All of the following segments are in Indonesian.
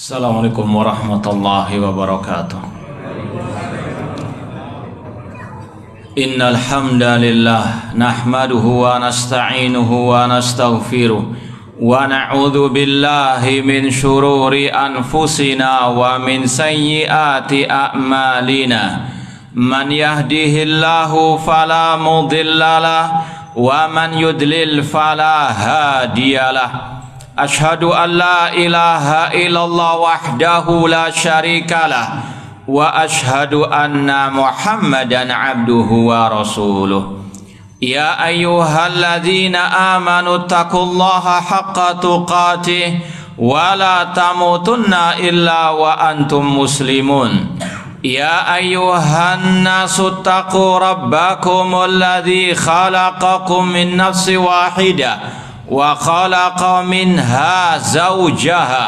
Assalamualaikum warahmatullahi wabarakatuh. Innal hamdalillah nahmaduhu wa nasta'inuhu wa nastaghfiruh wa na'udzu billahi min shururi anfusina wa min sayyiati a'malina. Man yahdihillahu fala mudhillalah wa man yudlil fala hadiyalah. Ashhadu an la ilaha illallah wahdahu la syarikalah wa ashhadu anna Muhammadan abduhu wa rasuluh. Ya ayyuhalladzina amanu taqullaha haqqa tuqatih wa la tamutunna illa wa antum muslimun. Ya ayyuhan nasu taqu rabbakumul ladzi khalaqakum min nafsin wahidah wa khalaqa minha zawjaha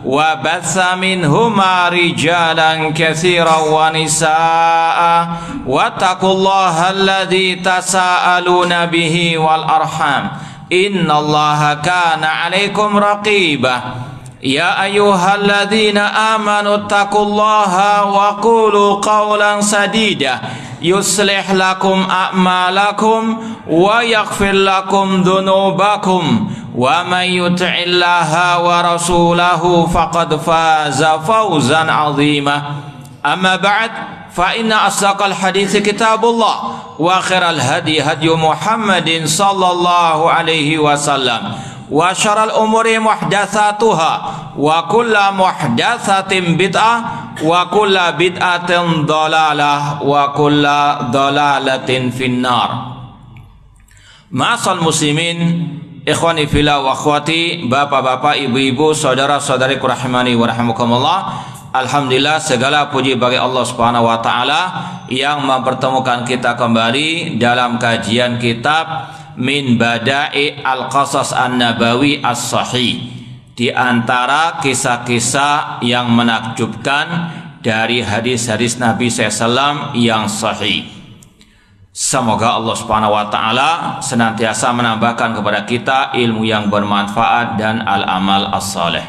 wa batha minhuma rijalan katsiran wa nisaa wattaqullaha alladzi tasaaluna bihi wal arham innallaha kana 'alaikum raqiba. Ya ayyuhalladzina amanu taqullaha wa qulu qawlan sadida yuslih lakum a'malakum wa yaghfir lakum dhunubakum wa may yuti'illaha wa rasulahu faqad faza fawzan 'azima. Amma ba'd, fa inna asdaqal hadithi kitabullah wa khairal hadi hadyu Muhammadin sallallahu alaihi wasallam wa syarrul umuri muhdatsatuha wa kullu muhdatsatin bid'ah wa kullu bid'atin dhalalah wa kullu dhalalatin finnar. Ma'asal muslimin, ikhwani fillah wa akhwati, bapak-bapak, ibu-ibu, saudara-saudariku rahimani wa rahimakumullah. Alhamdulillah, segala puji bagi Allah Subhanahu wa taala yang mempertemukan kita kembali dalam kajian kitab Min Bada'i Al-Qasas An-Nabawi As-Sahih, di antara kisah-kisah yang menakjubkan dari hadis-hadis Nabi SAW yang sahih. Semoga Allah Subhanahu wa taala senantiasa menambahkan kepada kita ilmu yang bermanfaat dan al-amal as-saleh.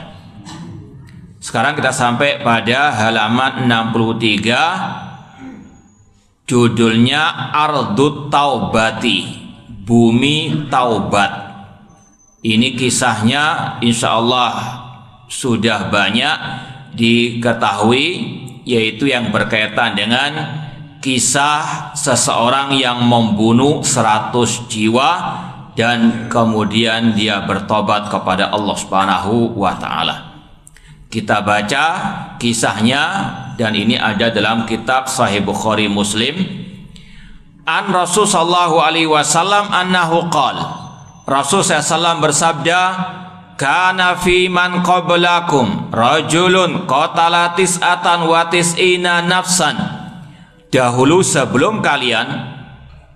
Sekarang kita sampai pada halaman 63, judulnya Ardut Taubati, Bumi Taubat. Ini kisahnya insya Allah sudah banyak diketahui, yaitu yang berkaitan dengan kisah seseorang yang membunuh 100 jiwa dan kemudian dia bertobat kepada Allah Subhanahu wa taala. Kita baca kisahnya, dan ini ada dalam kitab Sahih Bukhari Muslim. An Rasul sallallahu alaihi wasallam annahu qala, Rasul sallallahu bersabda, kana fi man qablakum rajulun qatala tis'atan wa tis'ina nafsan. Dahulu sebelum kalian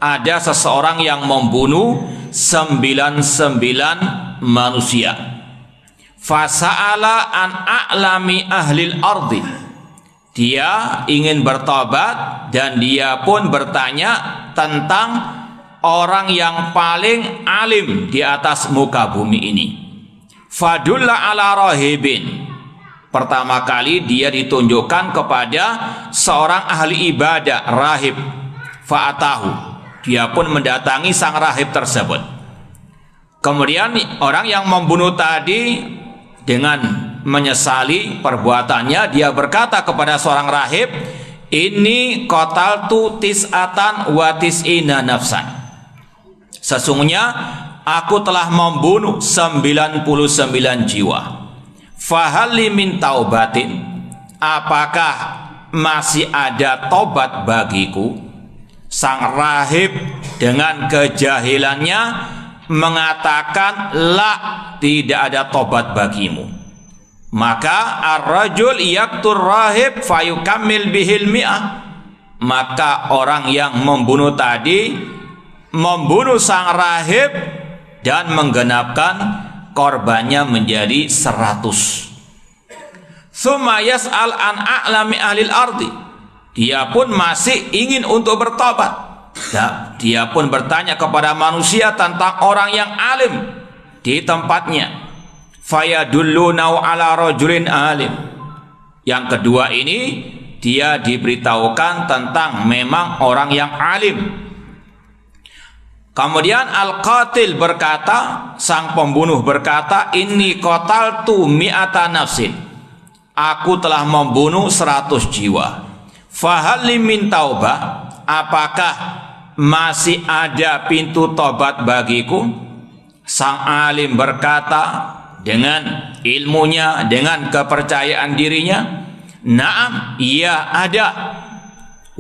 ada seseorang yang membunuh 99 manusia. Fasa'ala an a'lami ahlil ardi, dia ingin bertobat dan dia pun bertanya tentang orang yang paling alim di atas muka bumi ini. Fadulla ala rahibin, pertama kali dia ditunjukkan kepada seorang ahli ibadah, rahib. Fa'atahu, dia pun mendatangi sang rahib tersebut. Kemudian orang yang membunuh tadi dengan menyesali perbuatannya, dia berkata kepada seorang rahib, ini qataltu tis'atan wa tis'ina nafsan, sesungguhnya aku telah membunuh 99 jiwa. Fahalli min taubatin, apakah masih ada tobat bagiku? Sang rahib dengan kejahilannya mengatakan, la, tidak ada tobat bagimu. Maka ar-rajul yaqtur rahib fayukammil bihil mi'ah, maka orang yang membunuh tadi membunuh sang rahib dan menggenapkan korbannya menjadi 100. Tsumma yas'al an a'lami ahlil ardi, dia pun masih ingin untuk bertobat. Dia pun bertanya kepada manusia tentang orang yang alim di tempatnya. Fayadulluna ala rajulin alim, Yang kedua ini dia diberitahukan tentang memang orang yang alim. Kemudian al-qatil berkata, sang pembunuh berkata, inni qataltu mi'ata nafsin, aku telah membunuh 100 jiwa. Fahal min taubah, apakah masih ada pintu tobat bagiku? Sang alim berkata dengan ilmunya, dengan kepercayaan dirinya, na'am, iya ada.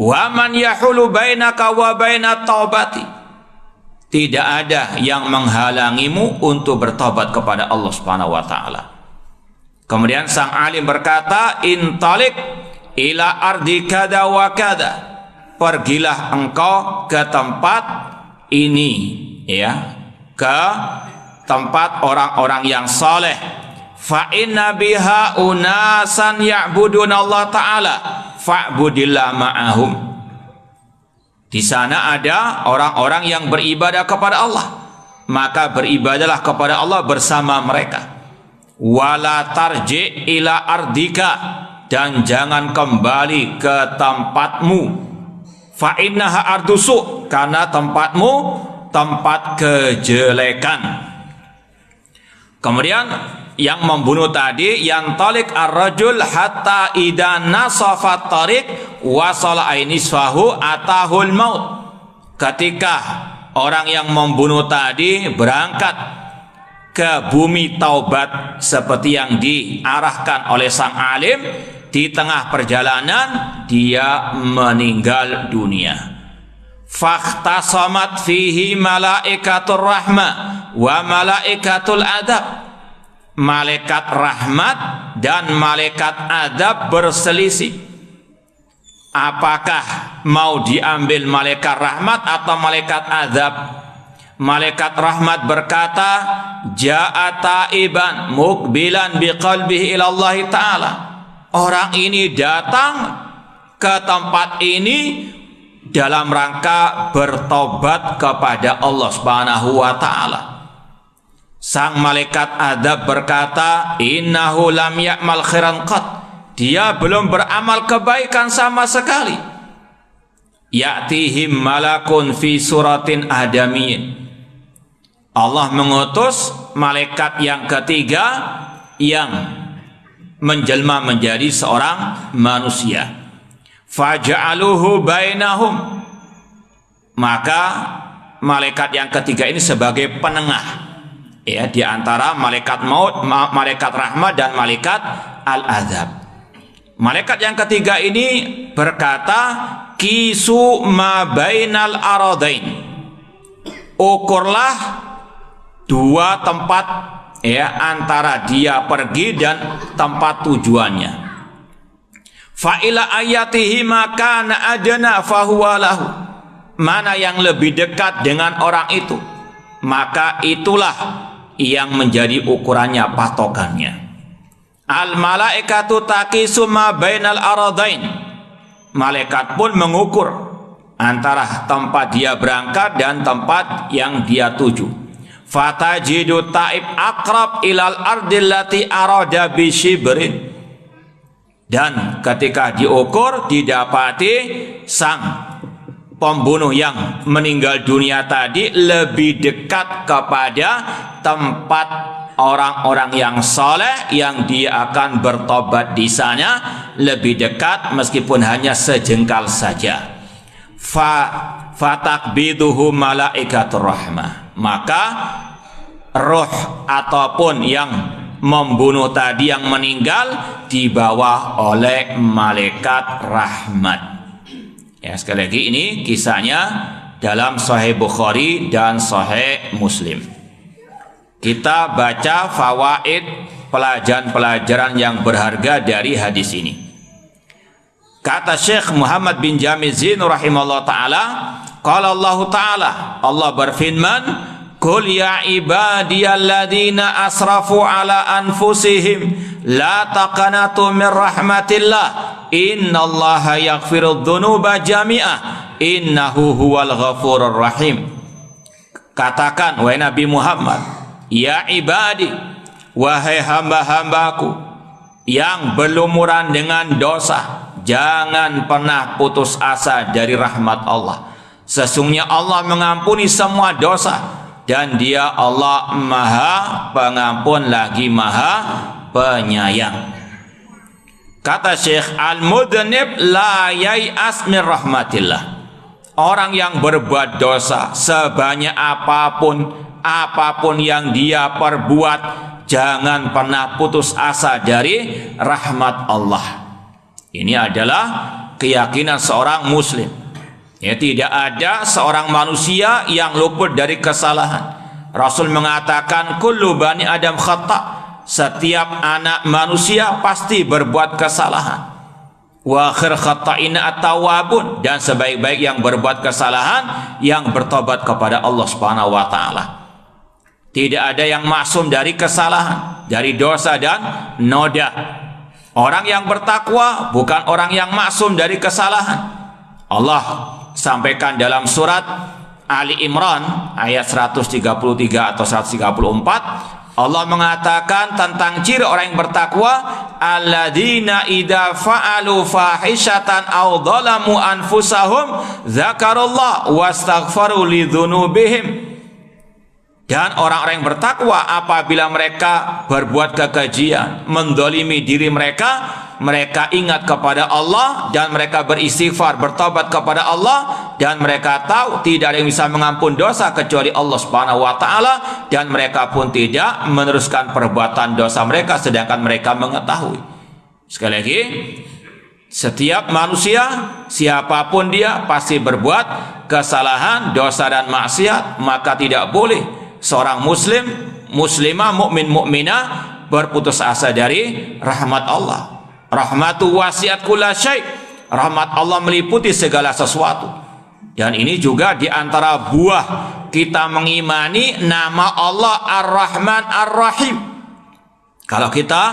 Wa man yahulu bainaka wa bainat taubati, tidak ada yang menghalangimu untuk bertobat kepada Allah Subhanahu wa taala. Kemudian sang alim berkata, intalik ila ardi kada wa kada, pergilah engkau ke tempat ini, ya, ke tempat orang-orang yang saleh. Fa inna biha unasan ya'buduna Allah taala fa'budillah ma'ahum. Di sana ada orang-orang yang beribadah kepada Allah, maka beribadahlah kepada Allah bersama mereka. Wala tarji ila ardika, dan jangan kembali ke tempatmu. Fa innaha ardusu, karena tempatmu tempat kejelekan. Kemudian yang membunuh tadi, yang talik ar-rajul hatta idan nasafat tariq wasala ainisfahu atahul maut. Ketika orang yang membunuh tadi berangkat ke bumi taubat seperti yang diarahkan oleh sang alim, di tengah perjalanan dia meninggal dunia. Fakhtasamat fihi malaikatur rahmah wa malaikatul adab. Malaikat rahmat dan malaikat adab berselisih. Apakah mau diambil malaikat rahmat atau malaikat adab? Malaikat rahmat berkata, ja'a taiban mukbilan biqalbihi ila Allah taala. Orang ini datang ke tempat ini dalam rangka bertobat kepada Allah Subhanahu wa taala. Sang malaikat adab berkata, innahu lam ya'mal khairan qat, dia belum beramal kebaikan sama sekali. Ya'tihim malakun fi suratin adamiyyin, Allah mengutus malaikat yang ketiga yang menjelma menjadi seorang manusia. Faja'aluhu bainahum, maka malaikat yang ketiga ini sebagai penengah, ya, di antara malaikat maut, malaikat rahmat dan malaikat al-azab. Malaikat yang ketiga ini berkata, kisu ma bainal aradain, ukurlah dua tempat, ya, antara dia pergi dan tempat tujuannya. Fa ila ayatihi maka na adna fahuwa lahu, mana yang lebih dekat dengan orang itu, maka itulah yang menjadi ukurannya, patokannya. Al malaikatu taqisu ma bainal aradain, malaikat pun mengukur antara tempat dia berangkat dan tempat yang dia tuju. Fatajidu taib aqrab ilal ardil lati arada bi shibrin, dan ketika diukur didapati sang pembunuh yang meninggal dunia tadi lebih dekat kepada tempat orang-orang yang soleh yang dia akan bertobat di sana, lebih dekat meskipun hanya sejengkal saja. Fatakbiduhu malaikatur rahmah, maka roh ataupun yang membunuh tadi yang meninggal dibawa oleh malaikat rahmat. Ya, sekali lagi ini kisahnya dalam Sahih Bukhari dan Sahih Muslim. Kita baca fawaid, pelajaran-pelajaran yang berharga dari hadis ini. Kata Syekh Muhammad bin Jamil Zain rahimahullah ta'ala, qala Allah ta'ala, Allah berfirman, qul ya ibadiyalladzina asrafu ala anfusihim la taqanatu min rahmatillah innallaha yaghfirudz dzunuba jami'ah innahu huwal ghafurur rahim. Katakan wahai Nabi Muhammad, ya ibadi, wahai hamba-hambaku, yang berlumuran dengan dosa, jangan pernah putus asa dari rahmat Allah. Sesungguhnya Allah mengampuni semua dosa, dan Dia Allah Maha Pengampun lagi Maha Penyayang. Kata Syekh Al-Mudhnib, la yai'as min rahmatillah. Orang yang berbuat dosa sebanyak apapun yang dia perbuat, jangan pernah putus asa dari rahmat Allah. Ini adalah keyakinan seorang muslim. Ya, tidak ada seorang manusia yang luput dari kesalahan. Rasul mengatakan kullu bani Adam khata'. Setiap anak manusia pasti berbuat kesalahan. Wa akhir khata'ina at-tawwabun, dan sebaik-baik yang berbuat kesalahan yang bertobat kepada Allah Subhanahu wa taala. Tidak ada yang maksum dari kesalahan, dari dosa dan noda. Orang yang bertakwa bukan orang yang maksum dari kesalahan. Allah sampaikan dalam surat Ali Imran ayat 133 atau 134, Allah mengatakan tentang ciri orang yang bertakwa, alladzina idza fa'alu fahishatan aw dhalamu anfusahum dzakarullah wastaghfaru lidzunubihim. Dan orang-orang yang bertakwa apabila mereka berbuat kekejian, mendolimi diri mereka, mereka ingat kepada Allah dan mereka beristighfar, bertobat kepada Allah, dan mereka tahu tidak ada yang bisa mengampun dosa kecuali Allah Subhanahu wa taala, dan mereka pun tidak meneruskan perbuatan dosa mereka sedangkan mereka mengetahui. Sekali lagi, setiap manusia siapapun dia pasti berbuat kesalahan, dosa dan maksiat, maka tidak boleh seorang muslim, muslimah, mukmin, mukminah berputus asa dari rahmat Allah. Rahmatu wasiat kulla syai'. Rahmat Allah meliputi segala sesuatu. Dan ini juga di antara buah kita mengimani nama Allah Ar-Rahman Ar-Rahim. Kalau kita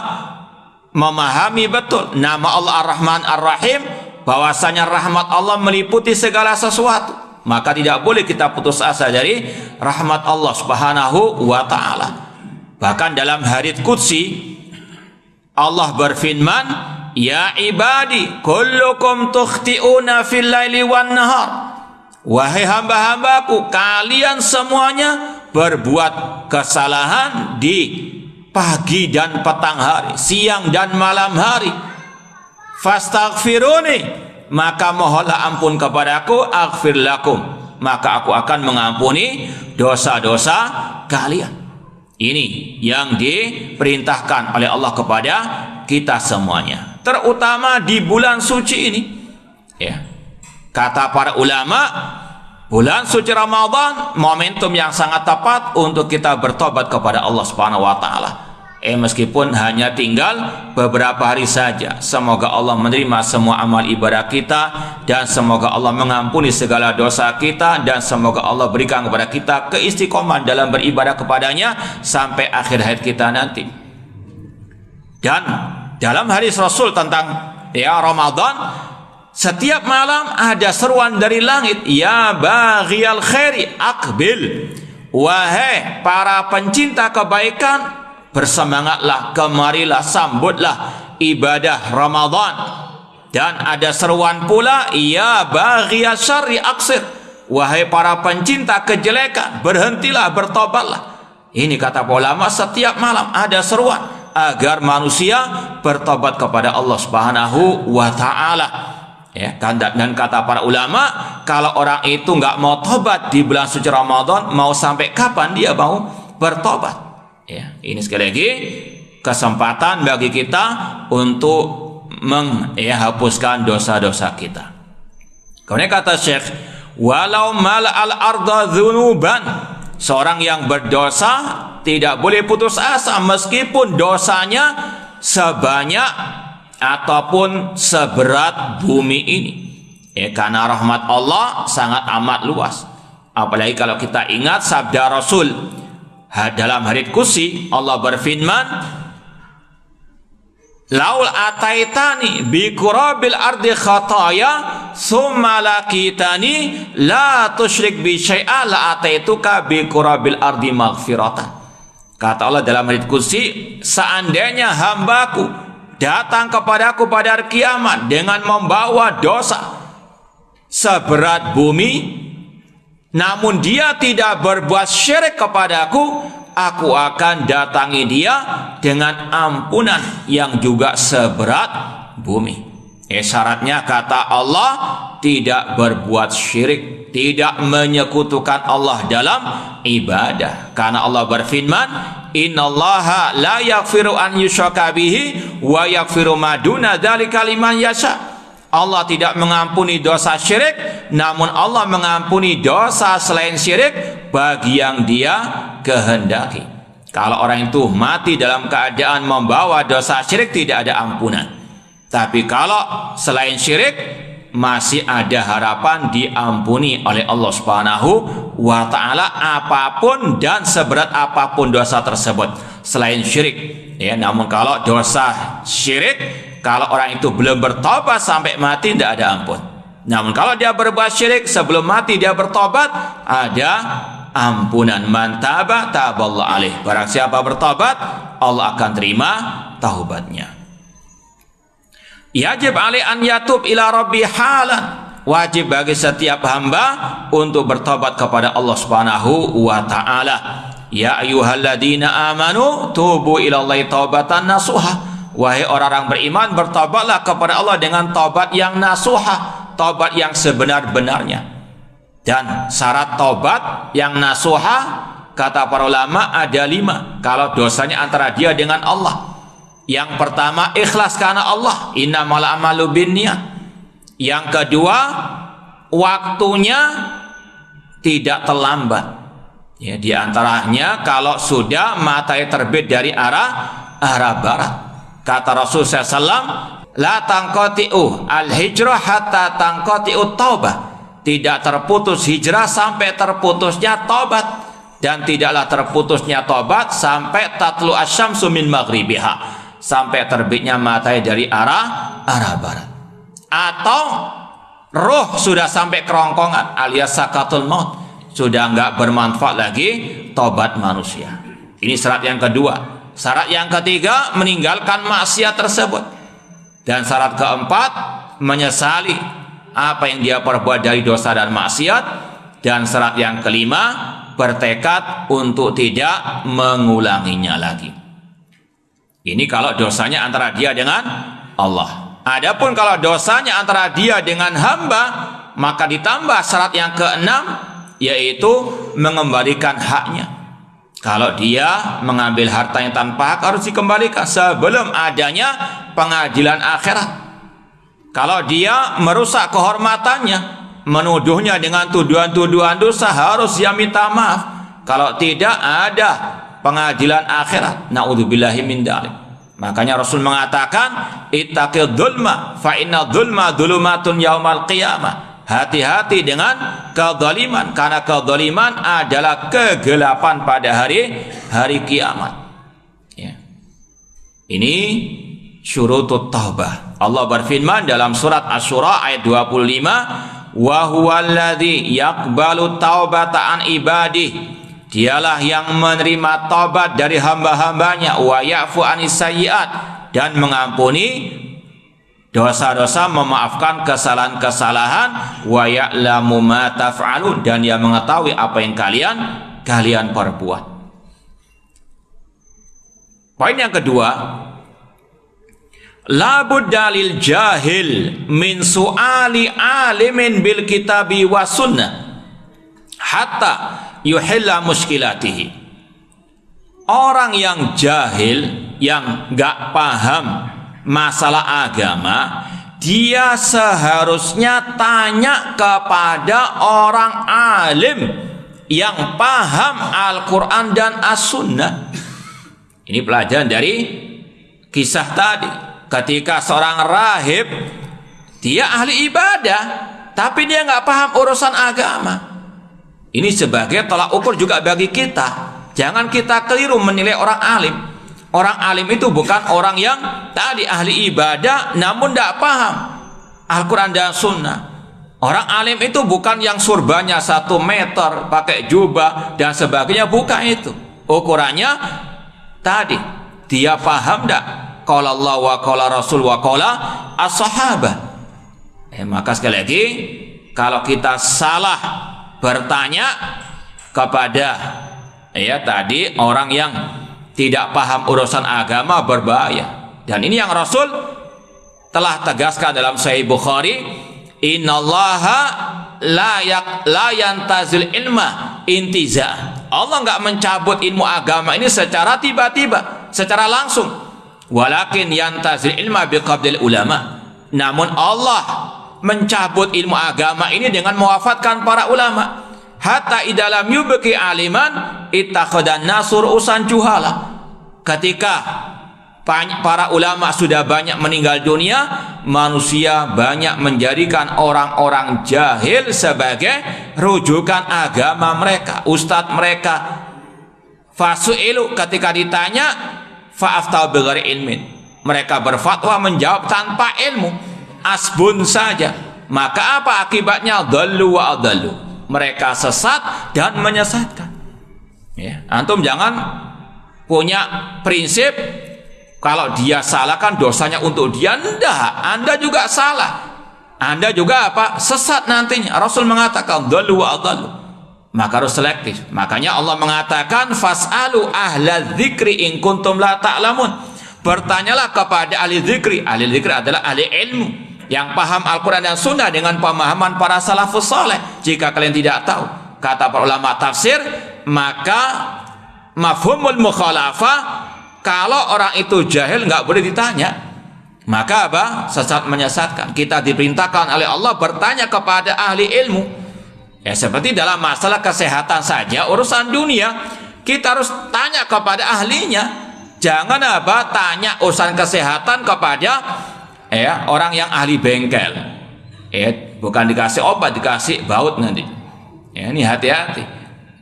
memahami betul nama Allah Ar-Rahman Ar-Rahim, bahwasanya rahmat Allah meliputi segala sesuatu, maka tidak boleh kita putus asa dari rahmat Allah Subhanahu wa taala. Bahkan dalam hadits qudsi Allah berfirman, ya ibadi kullukum tukhti'una fil laili wan nahar. Wahai hamba-hambaku, kalian semuanya berbuat kesalahan di pagi dan petang hari, siang dan malam hari. Fastaghfiruni, maka mohonlah ampun kepadaku, aghfir lakum, maka aku akan mengampuni dosa-dosa kalian. Ini yang diperintahkan oleh Allah kepada kita semuanya, terutama di bulan suci ini. Ya, kata para ulama, bulan suci Ramadan momentum yang sangat tepat untuk kita bertobat kepada Allah Subhanahu wa taala. Meskipun hanya tinggal beberapa hari saja, semoga Allah menerima semua amal ibadah kita, dan semoga Allah mengampuni segala dosa kita, dan semoga Allah berikan kepada kita keistiqomahan dalam beribadah kepadanya sampai akhir hayat kita nanti. Dan dalam hadis Rasul tentang Ramadan, setiap malam ada seruan dari langit, ya baghiyal khairi aqbil, wahai para pencinta kebaikan, bersemangatlah, kemarilah, sambutlah ibadah Ramadan. Dan ada seruan pula, ya baghiyas syarri aqsir, wahai para pencinta kejelekan, berhentilah, bertobatlah. Ini kata ulama, setiap malam ada seruan agar manusia bertobat kepada Allah Subhanahu wa taala. Ya, dan kata para ulama, kalau orang itu nggak mau tobat di bulan suci Ramadan, mau sampai kapan dia mau bertobat? Ya, ini sekali lagi kesempatan bagi kita untuk menghapuskan dosa-dosa kita. Kemudian kata Syekh, walau mala'al arda dzunuban, seorang yang berdosa tidak boleh putus asa meskipun dosanya sebanyak ataupun seberat bumi ini. Karena rahmat Allah sangat amat luas. Apalagi kalau kita ingat sabda Rasul dalam hadits qudsi, Allah berfirman, laul ataitani bi qurabil ardi khataya summa laqitani la tusyrik bi syai'a la ataituka bi qurabil ardi maghfiratan. Kata Allah dalam hadits qudsi, seandainya hambaku datang kepadaku pada hari kiamat dengan membawa dosa seberat bumi, namun dia tidak berbuat syirik kepadaku, aku akan datangi dia dengan ampunan yang juga seberat bumi. Syaratnya kata Allah, tidak berbuat syirik, tidak menyekutukan Allah dalam ibadah. Karena Allah berfirman, innallaha la yaghfiru an yushraka bihi wa yaghfiru ma duna dzalika liman yasha. Allah tidak mengampuni dosa syirik, namun Allah mengampuni dosa selain syirik bagi yang dia kehendaki. Kalau orang itu mati dalam keadaan membawa dosa syirik, tidak ada ampunan. Tapi kalau selain syirik, masih ada harapan diampuni oleh Allah Subhanahu wa ta'ala apapun dan seberat apapun dosa tersebut selain syirik. Ya, namun kalau dosa syirik, kalau orang itu belum bertobat sampai mati, tidak ada ampun. Namun kalau dia berbuat syirik sebelum mati dia bertobat, ada ampunan. Man taba taballahu alaih. Barang siapa bertobat, Allah akan terima taubatnya. Yajib alaihi an yatub ila rabbi halan. Wajib bagi setiap hamba untuk bertobat kepada Allah Subhanahu wa ta'ala. Ya ayyuhalladzina amanu tubu ilallahi taubatan nasuha. Wahai orang-orang beriman, bertobatlah kepada Allah dengan taubat yang nasuha, taubat yang sebenar-benarnya. Dan syarat taubat yang nasuha, kata para ulama, ada 5 kalau dosanya antara dia dengan Allah. Yang pertama, ikhlas karena Allah, innamal a'malu binniyat. Yang kedua, waktunya tidak terlambat. Ya, di antaranya kalau sudah matahari terbit dari arah barat. Kata Rasul SAW, la tangqati'u al-hijrah hatta tangqati'u taubah. Tidak terputus hijrah sampai terputusnya taubat, dan tidaklah terputusnya taubat sampai tatlu asyamsu min maghribiha, sampai terbitnya matahari dari arah barat. Atau roh sudah sampai kerongkongan alias sakatul maut, sudah enggak bermanfaat lagi taubat manusia. Ini syarat yang kedua. Syarat yang ketiga, meninggalkan maksiat tersebut. Dan syarat keempat, menyesali apa yang dia perbuat dari dosa dan maksiat. Dan syarat yang kelima, bertekad untuk tidak mengulanginya lagi. Ini kalau dosanya antara dia dengan Allah. Adapun kalau dosanya antara dia dengan hamba, maka ditambah syarat yang keenam, yaitu mengembalikan haknya. Kalau dia mengambil hartanya tanpa hak, harus dikembalikan sebelum adanya pengadilan akhirat. Kalau dia merusak kehormatannya, menuduhnya dengan tuduhan-tuduhan dosa, harus dia minta maaf. Kalau tidak, ada pengadilan akhirat. Na'udzubillahi min dzalik. Makanya Rasul mengatakan, ittaqid dzulma fa inna dzulma dzulumatun yaumal qiyamah. Hati-hati dengan kezaliman, karena kezaliman adalah kegelapan pada hari kiamat. Ya. Ini syurutut taubah. Allah berfirman dalam surat Asy-Syura ayat 25, wa huwallazi yaqbalu taubata an ibadih. Dialah yang menerima taubat dari hamba-hambanya, wa ya'fu anis sayyi'at, dan mengampuni dosa-dosa, memaafkan kesalahan-kesalahan, wa ya'lamu ma taf'alun, dan dia mengetahui apa yang kalian perbuat. Poin yang kedua, la budda lil jahil min su'ali alimin bil kitabi wa sunnah hatta yuhilla muskilatihi. Orang yang jahil, yang enggak paham masalah agama, dia seharusnya tanya kepada orang alim yang paham Al-Quran dan As-Sunnah. Ini pelajaran dari kisah tadi. Ketika seorang rahib, dia ahli ibadah, tapi dia nggak paham urusan agama. Ini sebagai tolak ukur juga bagi kita. Jangan kita keliru menilai orang alim. Orang alim itu bukan orang yang tadi ahli ibadah namun tidak paham Al-Quran dan Sunnah. Orang alim itu bukan yang surbannya 1 meter, pakai jubah dan sebagainya, bukan itu. Ukurannya tadi, dia paham tidak qala Allah wa qala Rasul wa qala as-sahabah. Maka sekali lagi, kalau kita salah bertanya kepada tadi orang yang tidak paham urusan agama, berbahaya. Dan ini yang Rasul telah tegaskan dalam Sahih Bukhari, innallaha la yantazil ilma intiza. Allah enggak mencabut ilmu agama ini secara tiba-tiba, secara langsung. Walakin yantazil ilma biqabdil ulama. Namun Allah mencabut ilmu agama ini dengan mewafatkan para ulama. Hatta idalam yubki aliman ittakhadhan nasur usan juhala. Ketika para ulama sudah banyak meninggal dunia, manusia banyak menjadikan orang-orang jahil sebagai rujukan agama mereka, ustadz mereka. Fasu'ilu, ketika ditanya, fa'aftau bighairi ilmin, mereka berfatwa menjawab tanpa ilmu, asbun saja. Maka apa akibatnya? Dhallu wa adhallu, mereka sesat dan menyesatkan. Antum jangan punya prinsip kalau dia salah kan dosanya untuk dia. Enggak, Anda juga salah, Anda juga sesat nantinya. Rasul mengatakan dhallu wa adhallu, maka harus selektif. Makanya Allah mengatakan fas'alu ahla dzikri in kuntum la ta'lamun. Bertanyalah kepada ahli dzikri. Ahli dzikri adalah ahli ilmu yang paham Al-Quran dan Sunnah dengan pemahaman para salafus saleh. Jika kalian tidak tahu, kata para ulama tafsir, maka mafhumul mukhalafah, kalau orang itu jahil nggak boleh ditanya. Maka sesat menyesatkan. Kita diperintahkan oleh Allah bertanya kepada ahli ilmu. Seperti dalam masalah kesehatan saja, urusan dunia, kita harus tanya kepada ahlinya. Jangan tanya urusan kesehatan kepada orang yang ahli bengkel. Bukan dikasih obat, dikasih baut nanti. Ini hati-hati.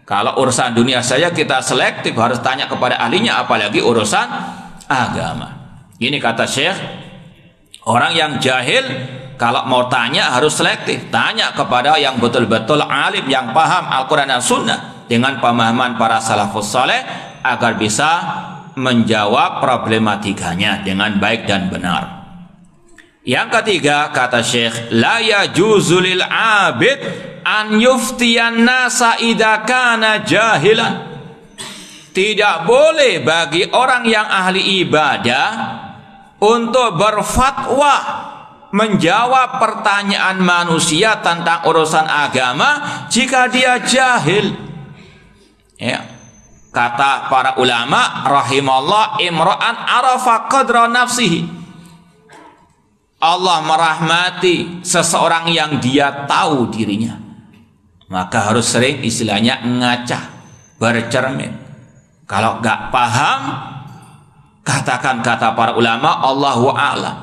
Kalau urusan dunia saja kita selektif, harus tanya kepada ahlinya, apalagi urusan agama. Ini kata Syekh, orang yang jahil kalau mau tanya harus selektif. Tanya kepada yang betul-betul alim, yang paham Al-Quran dan Sunnah dengan pemahaman para salafus saleh, agar bisa menjawab problematikanya dengan baik dan benar. Yang ketiga, kata Syekh, la yajuzu lil abid an yuftiyan nasa idza kana jahilan. Tidak boleh bagi orang yang ahli ibadah untuk berfatwa, menjawab pertanyaan manusia tentang urusan agama jika dia jahil. Kata para ulama rahimallah, imra'an arafa qadra nafsihi. Allah merahmati seseorang yang dia tahu dirinya, maka harus sering istilahnya ngaca, bercermin. Kalau gak paham, katakan kata para ulama, Allahu a'lam,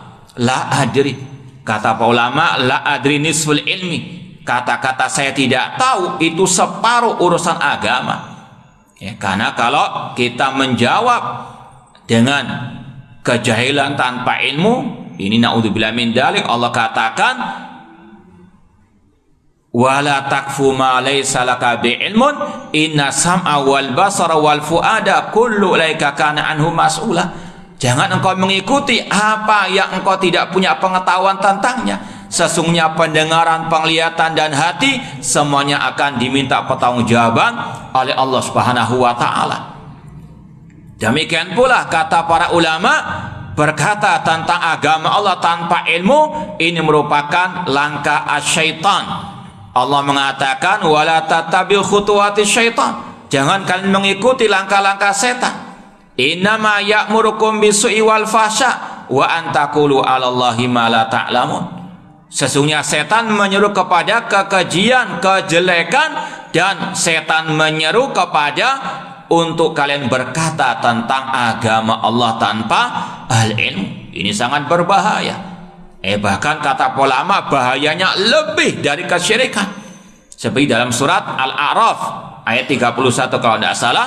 la adri. Kata para ulama, la adri nisful ilmi. Kata-kata saya tidak tahu itu separuh urusan agama. Karena kalau kita menjawab dengan kejahilan tanpa ilmu, ini naudzubillah min dzalik, Allah katakan wala takfu ma laysa laka bi'ilmun inna sam'a wal basara wal fuada kullu ulaika kana anhu mas'ula. Jangan engkau mengikuti apa yang engkau tidak punya pengetahuan tentangnya. Sesungguhnya pendengaran, penglihatan dan hati semuanya akan diminta pertanggungjawaban oleh Allah Subhanahu wa taala. Demikian pula kata para ulama, berkata tentang agama Allah tanpa ilmu ini merupakan langkah asyaitan. Allah mengatakan wala tattabi'u khutuwatis syaitan. Jangan kalian mengikuti langkah-langkah setan. Innama ya'murukum bisu'i wal fahsya wa an taqulu 'alallahi ma la ta'lamun. Sesungguhnya setan menyeru kepada kekejian, kejelekan, dan setan menyeru kepada untuk kalian berkata tentang agama Allah tanpa al-ilmu. Ini sangat berbahaya. Bahkan kata ulama bahayanya lebih dari kesyirikan. Seperti dalam surat Al-A'raf ayat 31 kalau tidak salah,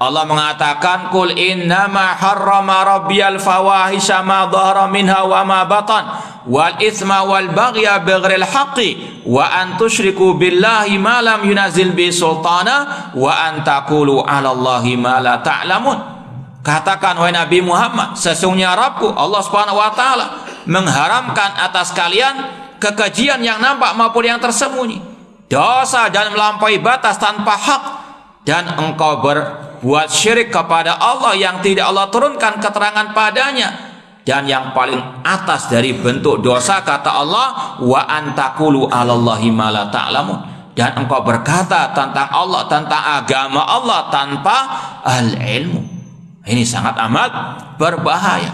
Allah mengatakan qul innama harrama rabbiyal fawahisha ma dhahara minha wa ma batan wal itsma wal baghya bighairil haqqi wa an tusyriku billahi ma lam yunazil bi sultana wa an taqulu 'ala Allahi ma la ta'lamun. Katakan wahai Nabi Muhammad, sesungguhnya Rabbku Allah Subhanahu wa taala mengharamkan atas kalian kekejian yang nampak maupun yang tersembunyi, dosa dan melampaui batas tanpa hak, dan engkau berbuat syirik kepada Allah yang tidak Allah turunkan keterangan padanya. Dan yang paling atas dari bentuk dosa, kata Allah, wa antakulu 'alallahi ma la ta'lamun, dan engkau berkata tentang Allah, tentang agama Allah tanpa al-ilmu. Ini sangat amat berbahaya.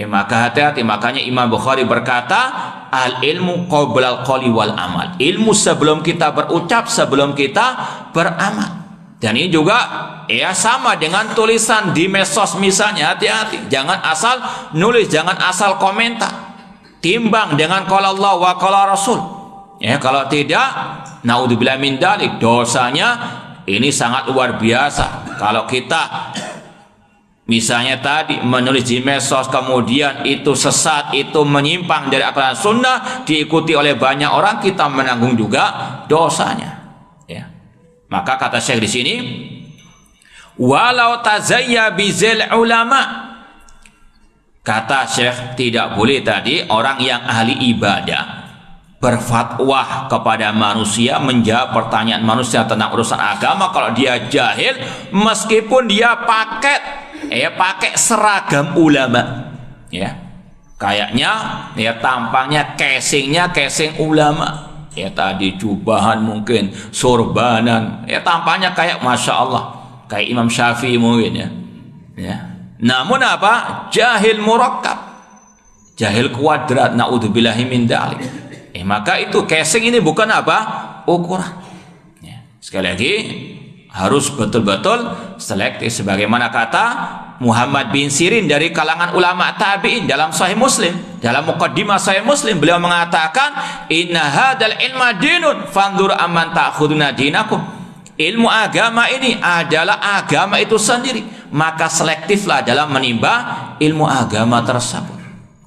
Maka hati-hati. Makanya Imam Bukhari berkata, al-ilmu qoblal qawli wal amal. Ilmu sebelum kita berucap, sebelum kita beramal. Dan ini juga sama dengan tulisan di medsos misalnya. Hati-hati, jangan asal nulis, jangan asal komentar. Timbang dengan qala Allah wa qala Rasul. Kalau tidak, naudzubillah min dzalik, dosanya ini sangat luar biasa. Kalau kita misalnya tadi menulis di medsos, kemudian itu sesat, itu menyimpang dari aturan sunnah, diikuti oleh banyak orang, kita menanggung juga dosanya. Maka kata Syekh di sini, walau tazayya bizil ulama, kata Syekh, tidak boleh tadi orang yang ahli ibadah berfatwa kepada manusia, menjawab pertanyaan manusia tentang urusan agama kalau dia jahil, meskipun dia pakai seragam ulama, kayaknya tampangnya casingnya casing ulama, tadi jubahan mungkin, sorbanan, tampaknya kayak Masya Allah, kayak Imam Syafi'i mungkin namun apa? Jahil murakkab, jahil kuadrat, naudzubillahi min dzalik. Maka itu casing ini bukan apa? Ukuran. Sekali lagi harus betul-betul selektif, sebagaimana kata Muhammad bin Sirin dari kalangan ulama tabi'in dalam Sahih Muslim, dalam muqaddimah Sahih Muslim, beliau mengatakan, inna hadal ilma dinun fanzur amman ta'khuduna dinakum. Ilmu agama ini adalah agama itu sendiri, maka selektiflah dalam menimba ilmu agama tersebut,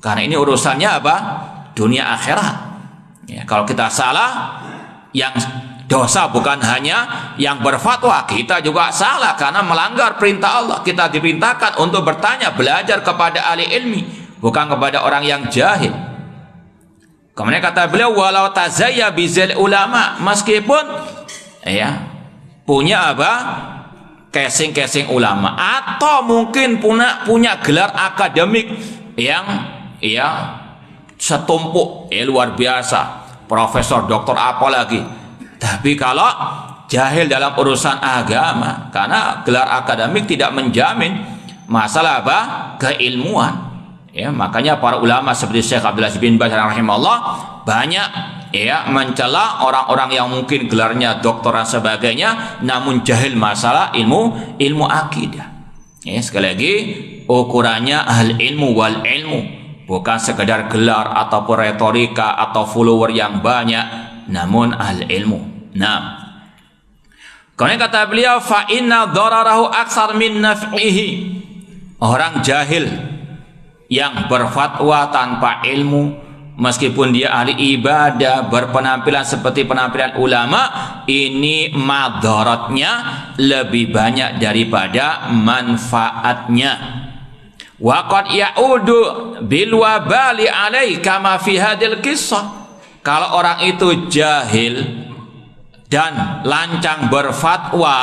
karena ini urusannya apa? Dunia akhirat. Kalau kita salah, yang dosa bukan hanya yang berfatwa, kita juga salah karena melanggar perintah Allah. Kita diperintahkan untuk bertanya, belajar kepada ahli ilmi, bukan kepada orang yang jahil. Kemudian kata beliau, walau tazayya bizil ulama, meskipun punya apa? Casing ulama, atau mungkin punya gelar akademik yang setumpuk, luar biasa, profesor, doktor, apa lagi. Tapi kalau jahil dalam urusan agama, karena gelar akademik tidak menjamin masalah apa? Keilmuan. Makanya para ulama seperti Syekh Abdul Aziz bin Baz rahimahullah banyak mencela orang-orang yang mungkin gelarnya doktor dan sebagainya, namun jahil masalah ilmu akidah. Sekali lagi, ukurannya ahli ilmu wal ilmu, bukan sekedar gelar ataupun retorika atau follower yang banyak, namun ahli ilmu. Nah, kemudian kata beliau, fa inna dararahu aksar min naf'ihi. Orang jahil yang berfatwa tanpa ilmu, meskipun dia ahli ibadah, berpenampilan seperti penampilan ulama, ini madaratnya lebih banyak daripada manfaatnya. Wa qad ya'udu bil wabali alai kama fi hadil qissah. Kalau orang itu jahil dan lancang berfatwa,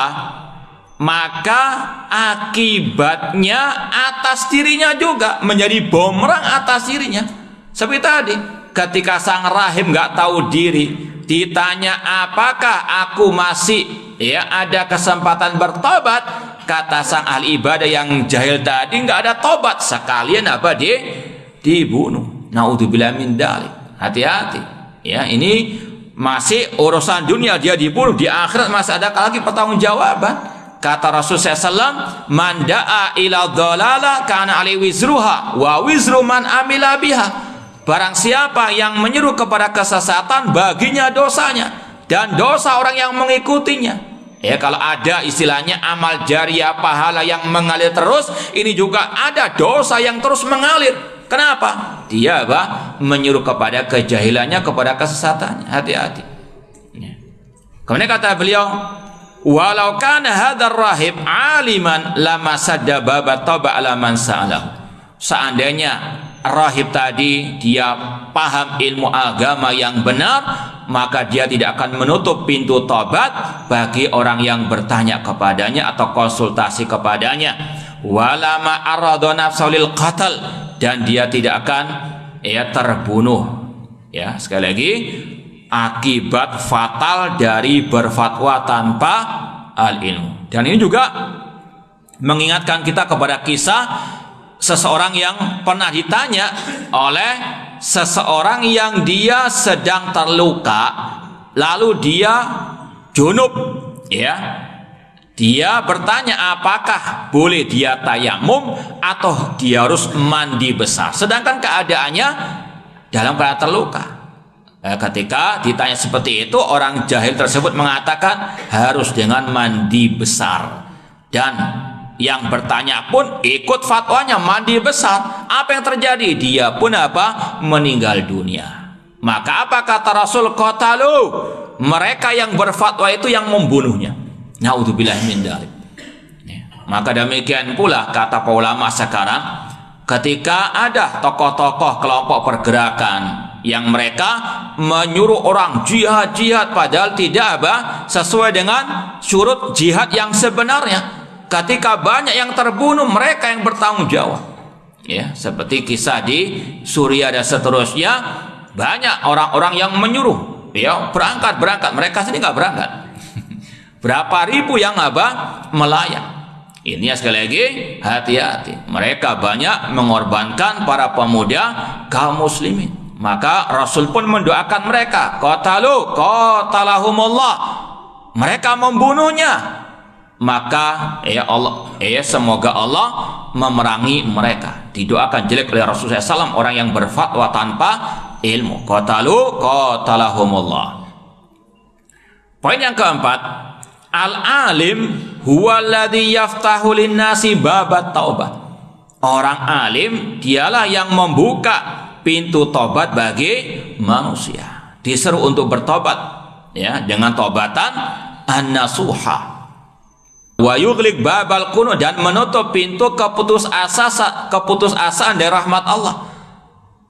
maka akibatnya atas dirinya juga, menjadi bumerang atas dirinya. Seperti tadi, ketika sang rahim nggak tahu diri, ditanya apakah aku masih ada kesempatan bertobat, kata sang ahli ibadah yang jahil tadi, nggak ada tobat, sekalian apa dibunuh. Naudzubillah min dzalik. Hati-hati. Ini masih urusan dunia, dia dibunuh, di akhirat masih ada lagi pertanggungjawaban. Kata Rasulullah SAW, man da'a ila dhalala kana alaihi wizruha wa wizru man amila biha. Barang siapa yang menyeru kepada kesesatan, baginya dosanya dan dosa orang yang mengikutinya. Kalau ada istilahnya amal jariah, pahala yang mengalir terus, ini juga ada dosa yang terus mengalir. Kenapa? Dia menyuruh kepada kejahilannya, kepada kesesatannya. Hati-hati. Kemudian kata beliau, walau kana hadzal rahib aliman lama sadda baba tauba ala man sa'alahu. Seandainya rahib tadi dia paham ilmu agama yang benar, maka dia tidak akan menutup pintu tobat bagi orang yang bertanya kepadanya atau konsultasi kepadanya. Walama arada nafsahu lil qatl, dan dia tidak akan terbunuh. Ya, sekali lagi, akibat fatal dari berfatwa tanpa al-ilmu. Dan ini juga mengingatkan kita kepada kisah seseorang yang pernah ditanya oleh seseorang yang dia sedang terluka, lalu dia junub, ya. Dia bertanya apakah boleh dia tayamum atau dia harus mandi besar, sedangkan keadaannya dalam keadaan terluka. Ketika ditanya seperti itu, orang jahil tersebut mengatakan harus dengan mandi besar. Dan yang bertanya pun ikut fatwanya mandi besar. Apa yang terjadi? Dia pun meninggal dunia. Maka apa kata Rasul? Qatalu, mereka yang berfatwa itu yang membunuhnya. Naudzubillah min dzalik. Maka demikian pula kata para ulama sekarang, ketika ada tokoh-tokoh kelompok pergerakan yang mereka menyuruh orang jihad padahal tidak sesuai dengan syurut jihad yang sebenarnya, ketika banyak yang terbunuh, mereka yang bertanggung jawab. Ya, seperti kisah di Suriah dan seterusnya, banyak orang-orang yang menyuruh berangkat, mereka sendiri nggak berangkat. Berapa ribu yang melayang. Ini sekali lagi hati-hati. Mereka banyak mengorbankan para pemuda kaum muslimin. Maka Rasul pun mendoakan mereka, qatalahumullah. Mereka membunuhnya. Maka semoga Allah memerangi mereka. Didoakan jelek oleh Rasulullah SAW orang yang berfatwa tanpa ilmu. Qatalahumullah. Poin yang keempat, al-alim huwaladzi yaftahu linnasi babat taubah. Orang alim dialah yang membuka pintu tobat bagi manusia. Diseru untuk bertobat, ya, dengan tobatan an-nasuha. Wa yughliq babal qunut, dan menutup pintu keputusasaan dari rahmat Allah.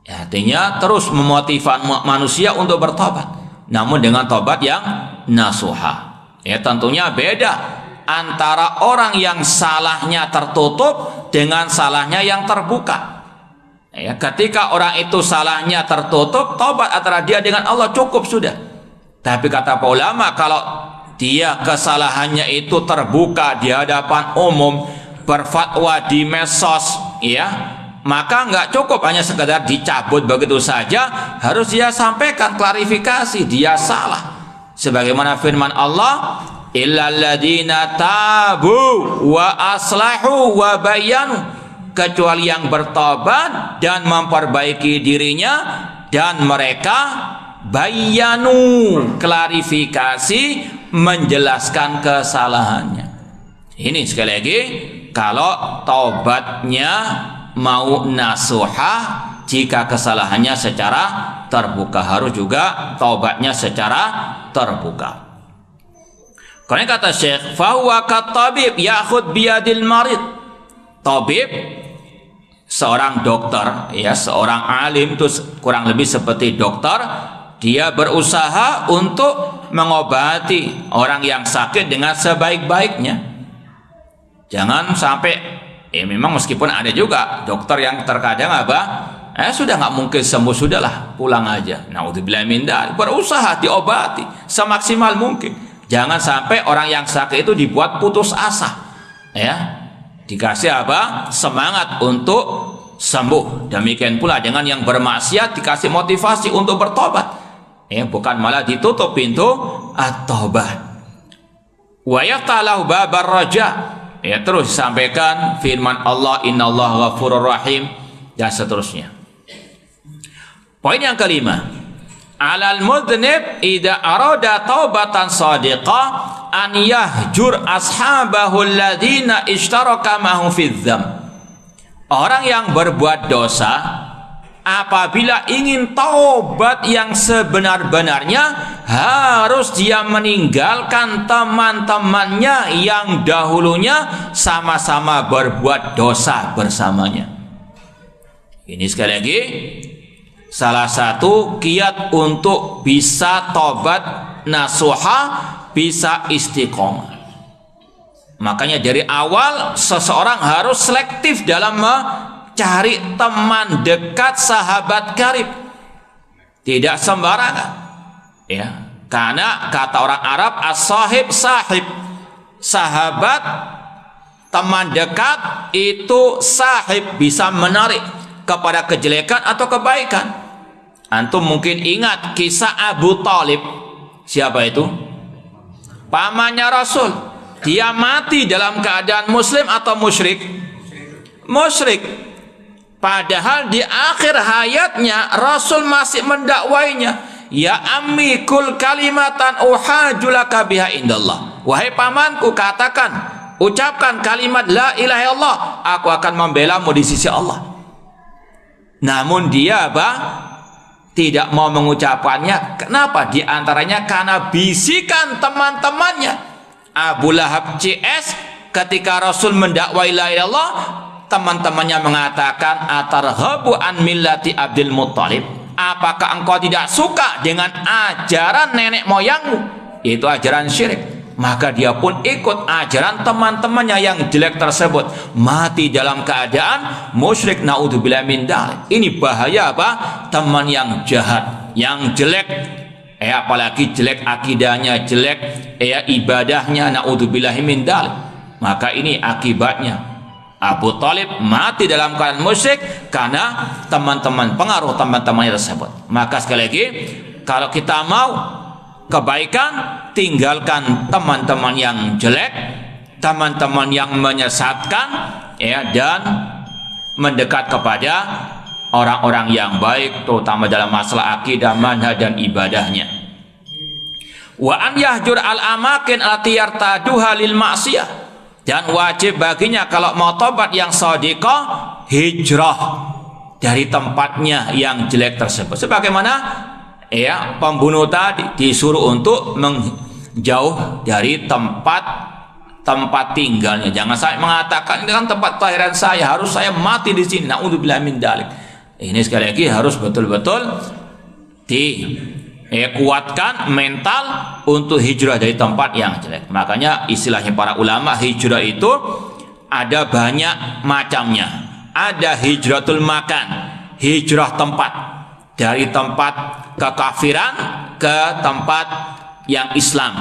Ya, artinya terus memotivasi manusia untuk bertobat, namun dengan tobat yang nasuha. Ya, tentunya beda antara orang yang salahnya tertutup dengan salahnya yang terbuka. Ya, ketika orang itu salahnya tertutup, tobat antara dia dengan Allah cukup sudah. Tapi kata para ulama, kalau dia kesalahannya itu terbuka di hadapan umum, berfatwa di medsos, ya, maka nggak cukup hanya sekedar dicabut begitu saja. Harus dia sampaikan klarifikasi, dia salah. Sebagaimana firman Allah, illal ladzina tabu wa aslahu wa bayyanu, kecuali yang bertobat dan memperbaiki dirinya, dan mereka bayyanu, klarifikasi, menjelaskan kesalahannya. Ini sekali lagi, kalau taubatnya mau nasuha, jika kesalahannya secara terbuka, harus juga taubatnya secara terbuka. Karena kata Syekh, fahuwa katabib ya'khud biyadil marid. Tabib, seorang dokter, ya, seorang alim itu kurang lebih seperti dokter. Dia berusaha untuk mengobati orang yang sakit dengan sebaik-baiknya. Jangan sampai, memang meskipun ada juga dokter yang terkadang sudah nggak mungkin sembuh, sudahlah pulang aja. Naudzubillah min dzalik. Berusaha diobati semaksimal mungkin. Jangan sampai orang yang sakit itu dibuat putus asa, ya. Dikasih semangat untuk sembuh. Demikian pula dengan yang bermaksiat, dikasih motivasi untuk bertobat, ya, bukan malah ditutup pintu at-taubah. Wa yaftalahu babar raja, ya, terus disampaikan firman Allah, innallaha ghafurur rahim, dan seterusnya. Poin yang kelima, alal mudhnib idza arada taubatan shadiqah an yahjur ashabahu alladzina ishtaraka ma'hu fidz dzam. Orang yang berbuat dosa apabila ingin taubat yang sebenar-benarnya, harus dia meninggalkan teman-temannya yang dahulunya sama-sama berbuat dosa bersamanya. Ini sekali lagi salah satu kiat untuk bisa tobat nasuha, bisa istiqomah. Makanya dari awal seseorang harus selektif dalam mencari teman dekat, sahabat karib. Tidak sembarangan. Ya, karena kata orang Arab as-sahib sahib. Sahabat, teman dekat itu sahib, bisa menarik kepada kejelekan atau kebaikan. Antum mungkin ingat kisah Abu Thalib. Siapa itu? Pamannya Rasul. Dia mati dalam keadaan muslim atau musyrik? Musyrik. Padahal di akhir hayatnya Rasul masih mendakwainya. Ya ammi kul kalimatan uhajulaka biha indallah. Wahai pamanku, katakan, ucapkan kalimat la ilaha illallah, aku akan membelamu di sisi Allah. Namun dia tidak mau mengucapkannya. Kenapa? Di antaranya karena bisikan teman-temannya. Abu Lahab CS ketika Rasul mendakwai la ilaha illallah, teman-temannya mengatakan atarhabu an millati Abdul Muttalib, apakah engkau tidak suka dengan ajaran nenek moyangmu, yaitu ajaran syirik? Maka dia pun ikut ajaran teman-temannya yang jelek tersebut, mati dalam keadaan musyrik. Naudzubillah min dzalik. Ini bahaya teman yang jahat, yang jelek, apalagi jelek akidahnya, jelek ibadahnya. Naudzubillahi min dzalik. Maka ini akibatnya Abu Thalib mati dalam keadaan musyrik karena teman-teman, pengaruh teman-temannya tersebut. Maka sekali lagi, kalau kita mau kebaikan, tinggalkan teman-teman yang jelek, teman-teman yang menyesatkan, dan mendekat kepada orang-orang yang baik, terutama dalam masalah akidah, manhaj dan ibadahnya. Wa an yahjur al amakin allati yartaduha lil ma'siyah, dan wajib baginya kalau mau tobat yang shadiqah, hijrah dari tempatnya yang jelek tersebut. Sebagaimana pembunuh tadi disuruh untuk menjauh dari tempat tinggalnya. Jangan saya mengatakan ini kan tempat kelahiran saya, harus saya mati di sini. Naudzubillah min dzalik. Ini sekali lagi harus betul-betul dikuatkan mental untuk hijrah dari tempat yang jelek. Makanya istilahnya para ulama, hijrah itu ada banyak macamnya. Ada hijratul makan, hijrah tempat, dari tempat kekafiran ke tempat yang Islam,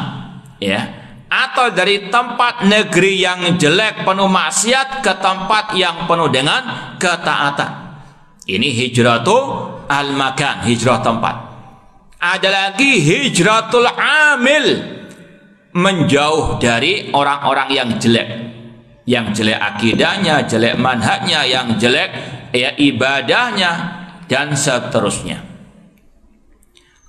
atau dari tempat negeri yang jelek penuh maksiat ke tempat yang penuh dengan ketaatan. Ini hijratul al-makan, hijrah tempat. Ada lagi hijratul amil, menjauh dari orang-orang yang jelek akidahnya, jelek manhajnya, yang jelek ibadahnya, dan seterusnya.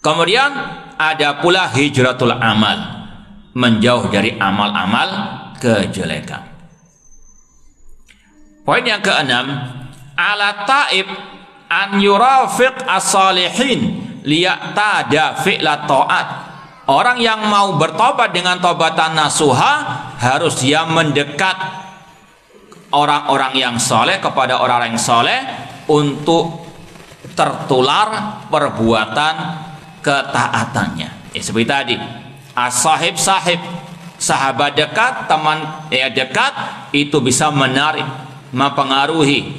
Kemudian ada pula hijratul amal, menjauh dari amal-amal kejelekan. Poin yang keenam, ala taib an yurafiq as-salihin liya'tada fi'la ta'at. Orang yang mau bertobat dengan tobatan nasuha harus dia mendekat orang-orang yang soleh, kepada orang yang soleh, untuk tertular perbuatan ketaatannya. Seperti tadi, as-sahib sahib, sahabat dekat, teman dekat, itu bisa menarik, mempengaruhi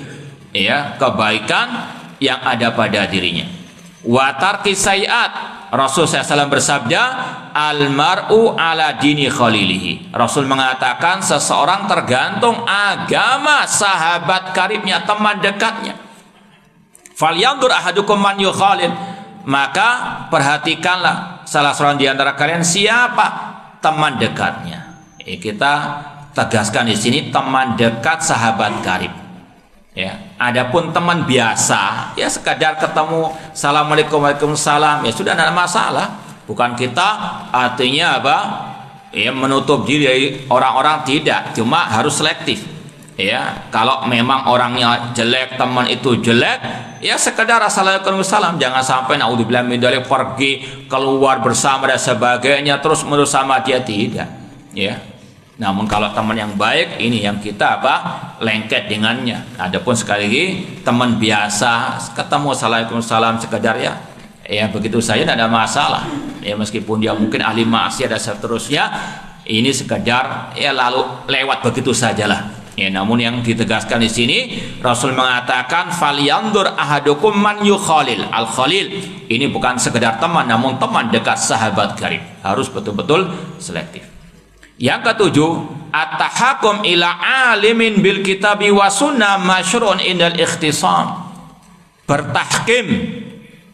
kebaikan yang ada pada dirinya. Wa tarki sayiat, Rasul SAW bersabda, almar'u ala dini khalilihi. Rasul mengatakan seseorang tergantung agama sahabat karibnya, teman dekatnya. Falyanzur ahadukum man yukhalil, maka perhatikanlah salah seorang di antara kalian siapa teman dekatnya. Kita tegaskan di sini teman dekat sahabat karib. Adapun teman biasa, sekadar ketemu, assalamualaikum, waalaikumsalam, sudah tidak ada masalah. Bukan kita artinya menutup diri dari orang-orang, tidak, cuma harus selektif. Ya, kalau memang orangnya jelek, teman itu jelek, ya sekedar assalamualaikum salam, jangan sampai naudzubillah min dzalik pergi keluar bersama dan sebagainya terus menerus sama dia, tidak. Ya. Namun kalau teman yang baik, ini yang kita lengket dengannya. Adapun sekali lagi teman biasa, ketemu assalamualaikum salam sekedar ya begitu saja, tidak ada masalah. Ya meskipun dia mungkin ahli maksiat dan seterusnya, ini sekedar ya lalu lewat begitu sajalah. Ya, namun yang ditegaskan di sini Rasul mengatakan falyandur ahadukum man yukhalil. Al khalil ini bukan sekedar teman, namun teman dekat, sahabat karib. Harus betul-betul selektif. Yang ketujuh, at-tahakum ila alimin bil kitabi wa sunnah masyru'un indal ikhtisam. Bertahkim,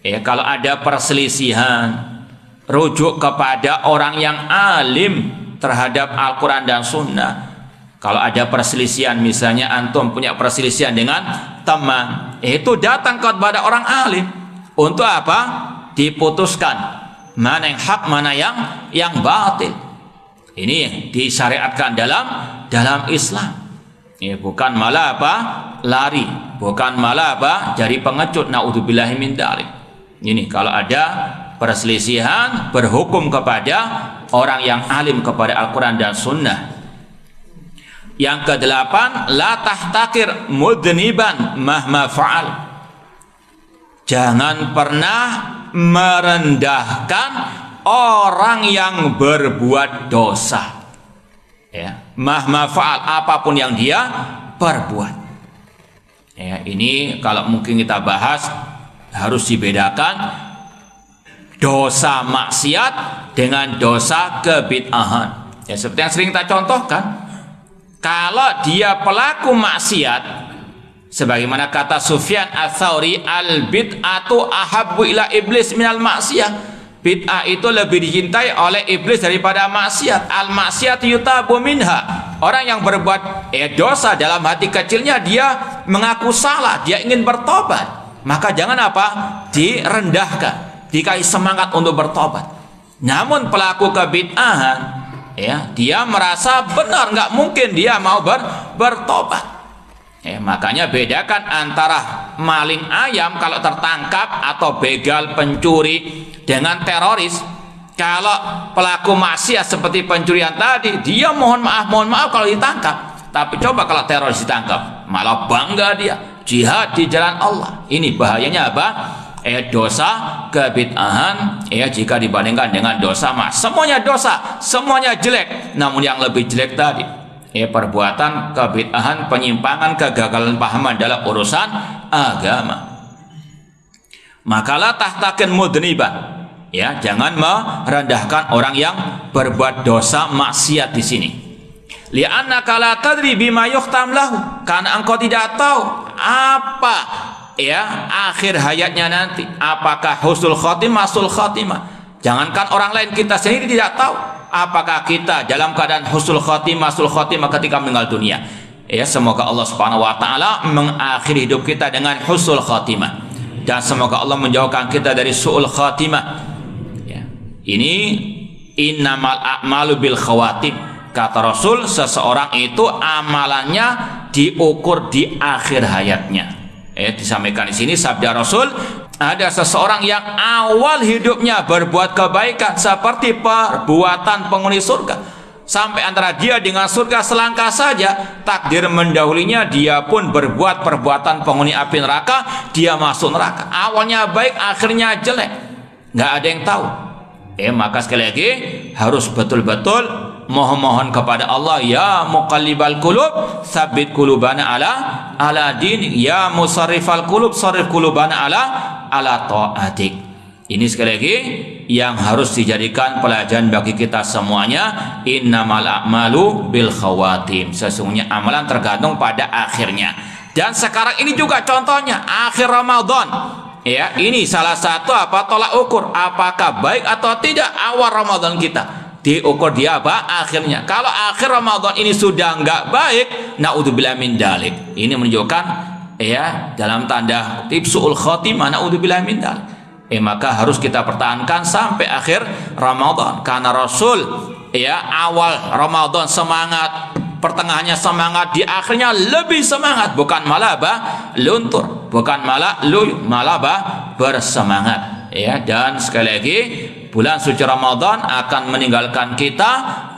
ya kalau ada perselisihan, rujuk kepada orang yang alim terhadap Al-Quran dan Sunnah. Kalau ada perselisihan, misalnya antum punya perselisihan dengan teman, itu datang kepada orang alim untuk apa? Diputuskan mana yang hak, mana yang batil. Ini disyariatkan dalam Islam. Ya, bukan malah lari, bukan malah jadi pengecut, naudzubillahi min dzalik. Ini kalau ada perselisihan, berhukum kepada orang yang alim kepada Al-Quran dan Sunnah. Yang kedelapan, la tahtakir mudniban mahma fa'al. Jangan pernah merendahkan orang yang berbuat dosa. Ya, mahma fa'al, apapun yang dia perbuat. Ya, ini kalau mungkin kita bahas harus dibedakan dosa maksiat dengan dosa kebid'ahan. Ya, seperti yang sering kita contohkan. Kalau dia pelaku maksiat, sebagaimana kata Sufyan Ats-Tsauri, al bid'atu ahabbu ila iblis minal maksiyah. Bid'ah itu lebih dicintai oleh iblis daripada maksiat. Al maksiat yutabu minha. Orang yang berbuat dosa dalam hati kecilnya, dia mengaku salah, dia ingin bertobat, maka jangan direndahkan, dikasih semangat untuk bertobat. Namun pelaku kebid'ahan, ya, dia merasa benar, nggak mungkin dia mau bertobat. Ya, makanya bedakan antara maling ayam kalau tertangkap atau begal pencuri dengan teroris. Kalau pelaku maksiat seperti pencurian tadi, dia mohon maaf kalau ditangkap. Tapi coba kalau teroris ditangkap, malah bangga dia jihad di jalan Allah. Ini bahayanya apa? Dosa kebid'ahan, jika dibandingkan dengan dosa semuanya dosa, semuanya jelek. Namun yang lebih jelek tadi, perbuatan kebid'ahan, penyimpangan, kegagalan pahaman dalam urusan agama. Makalah tahtakin mudniban, jangan merendahkan orang yang berbuat dosa maksiat di sini. Li'annaka la tadri bima yukhtam lahu, karena engkau tidak tahu apa akhir hayatnya nanti, apakah husnul khotimah, sul khotimah. Jangankan orang lain, kita sendiri tidak tahu apakah kita dalam keadaan husnul khotimah, sul khotimah ketika meninggal dunia. Semoga Allah Subhanahu wa taala mengakhiri hidup kita dengan husnul khotimah, dan semoga Allah menjauhkan kita dari suul khotimah. Ini innamal a'malu bil khawatim. Kata Rasul, seseorang itu amalannya diukur di akhir hayatnya. Disampaikan di sini sabda Rasul, ada seseorang yang awal hidupnya berbuat kebaikan seperti perbuatan penghuni surga, sampai antara dia dengan surga selangkah saja, takdir mendahulunya dia pun berbuat perbuatan penghuni api neraka, dia masuk neraka. Awalnya baik, akhirnya jelek, nggak ada yang tahu. Maka sekali lagi harus betul-betul mohon kepada Allah, ya muqallibal qulub tsabbit qulubana ala din, ya musarrifal qulub sarrif qulubana ala taatik. Ini sekali lagi yang harus dijadikan pelajaran bagi kita semuanya. Innamal a'malu bil khawatim, sesungguhnya amalan tergantung pada akhirnya. Dan sekarang ini juga contohnya akhir Ramadan. Ini salah satu tolak ukur apakah baik atau tidak awal Ramadan kita. Diukur dia akhirnya. Kalau akhir Ramadan ini sudah enggak baik, naudzubillah min dzalik. Ini menunjukkan dalam tanda kutip suul khotimah, naudzubillah min dzalik. Maka harus kita pertahankan sampai akhir Ramadan. Karena Rasul awal Ramadan semangat, pertengahannya semangat, di akhirnya lebih semangat, bukan malah luntur, bukan malah malah bersemangat. Ya, dan sekali lagi bulan suci Ramadan akan meninggalkan kita,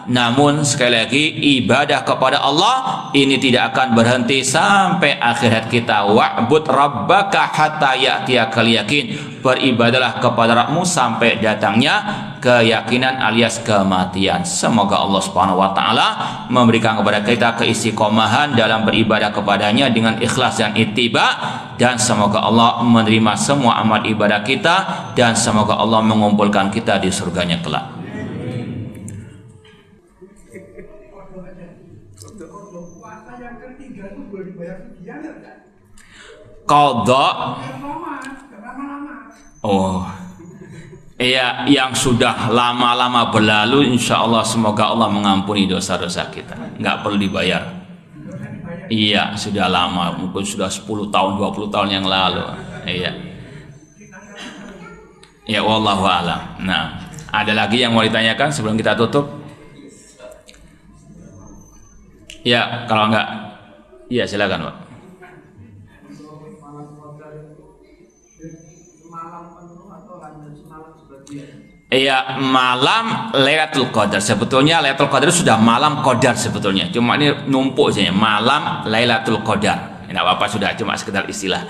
namun sekali lagi ibadah kepada Allah ini tidak akan berhenti sampai akhirat kita. Wa'bud rabbaka hatta ya'tiyakal yakin. Beribadalah kepada Rabbmu sampai datangnya keyakinan alias kematian. Semoga Allah Subhanahu wa taala memberikan kepada kita keistiqomahan dalam beribadah kepadanya dengan ikhlas dan ittiba, dan semoga Allah menerima semua amal ibadah kita, dan semoga Allah mengumpulkan kita di surganya kelak. Qadha. Oh iya, yang sudah lama-lama berlalu insya Allah semoga Allah mengampuni dosa-dosa kita, nggak perlu dibayar. Iya, sudah lama, mungkin sudah 10 tahun 20 tahun yang lalu. Iya. Ya wallahu a'lam. Nah, ada lagi yang mau ditanyakan sebelum kita tutup? Ya, kalau enggak, iya silakan Pak. Iya, malam Lailatul Qadar. Sebetulnya Lailatul Qadar sudah malam Qadar sebetulnya. Cuma ini numpuk saja, malam Lailatul Qadar. Tidak apa-apa, sudah cuma sekedar istilah.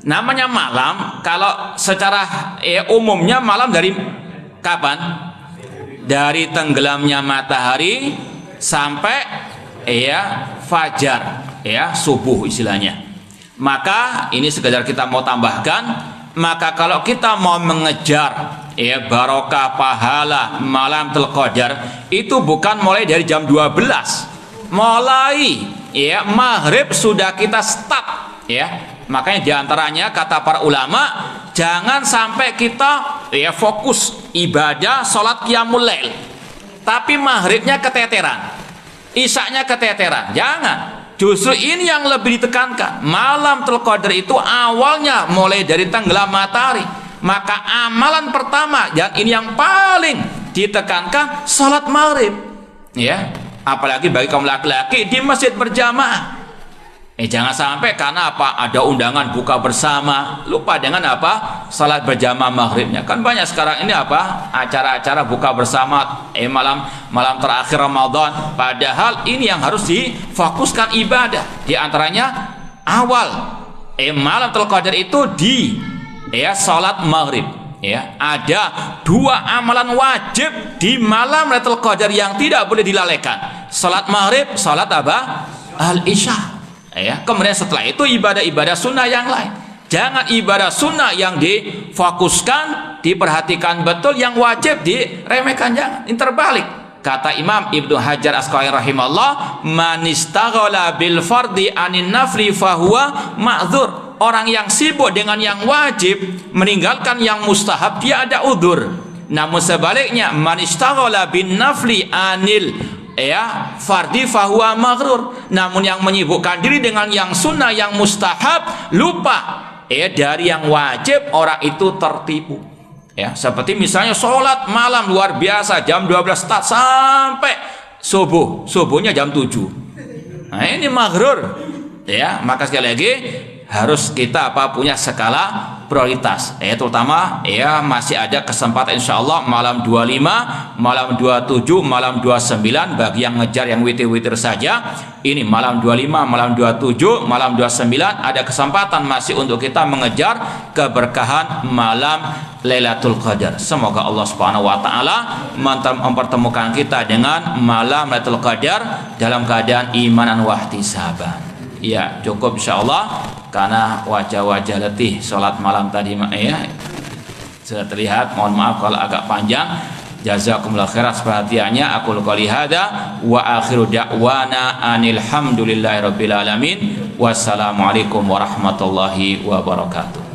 Namanya malam kalau secara umumnya malam dari kapan? Dari tenggelamnya matahari sampai fajar, subuh istilahnya. Maka ini sekedar kita mau tambahkan, maka kalau kita mau mengejar barokah pahala malam Lailatul Qadar itu bukan mulai dari jam 12, mulai maghrib sudah kita start Makanya diantaranya kata para ulama, jangan sampai kita fokus ibadah sholat qiyamul lail tapi maghribnya keteteran, isyaknya keteteran. Jangan, justru ini yang lebih ditekankan. Malam Lailatul Qadar itu awalnya mulai dari tenggelam matahari. Maka amalan pertama dan ini yang paling ditekankan sholat maghrib, apalagi bagi kaum laki-laki di masjid berjamaah. Jangan sampai karena ada undangan buka bersama lupa dengan sholat berjamaah maghribnya. Kan banyak sekarang ini acara-acara buka bersama malam terakhir Ramadan, padahal ini yang harus difokuskan ibadah. Di antaranya awal malam Lailatul Qadar itu di sholat maghrib. Ada 2 amalan wajib di malam Lailatul Qadar yang tidak boleh dilalaikan. Sholat maghrib, sholat al-isya. Kemudian setelah itu ibadah-ibadah sunnah yang lain. Jangan ibadah sunnah yang difokuskan, diperhatikan betul, yang wajib diremehkan, jangan. Ini terbalik. Kata Imam Ibnu Hajar Asqalani rahimahullah, man istaghala bil fardi anin nafli fahuwa ma'dzur. Orang yang sibuk dengan yang wajib meninggalkan yang mustahab, dia ada udzur. Namun sebaliknya, man istaghala bin nafli anil fardi fahuwa maghrur. Namun yang menyibukkan diri dengan yang sunnah, yang mustahab, lupa dari yang wajib, orang itu tertipu. Seperti misalnya sholat malam luar biasa jam 12 start sampai subuhnya jam 7. Nah, ini maghrur. Maka sekali lagi harus kita punya skala prioritas, terutama masih ada kesempatan insyaallah malam 25, malam 27, malam 29 bagi yang ngejar yang witir-witir saja. Ini malam 25, malam 27, malam 29 ada kesempatan masih untuk kita mengejar keberkahan malam Lailatul Qadar. Semoga Allah Subhanahu wa taala mempertemukan kita dengan malam Lailatul Qadar dalam keadaan imanan wa ihtisaban. Ya, cukup insyaallah karena wajah-wajah letih sholat malam tadi sudah terlihat. Mohon maaf kalau agak panjang. Jazakumullah khairan atas perhatiannya. Aku qouli hada wa akhiru da'wana anil hamdulillahi rabbil alamin. Wassalamualaikum warahmatullahi wabarakatuh.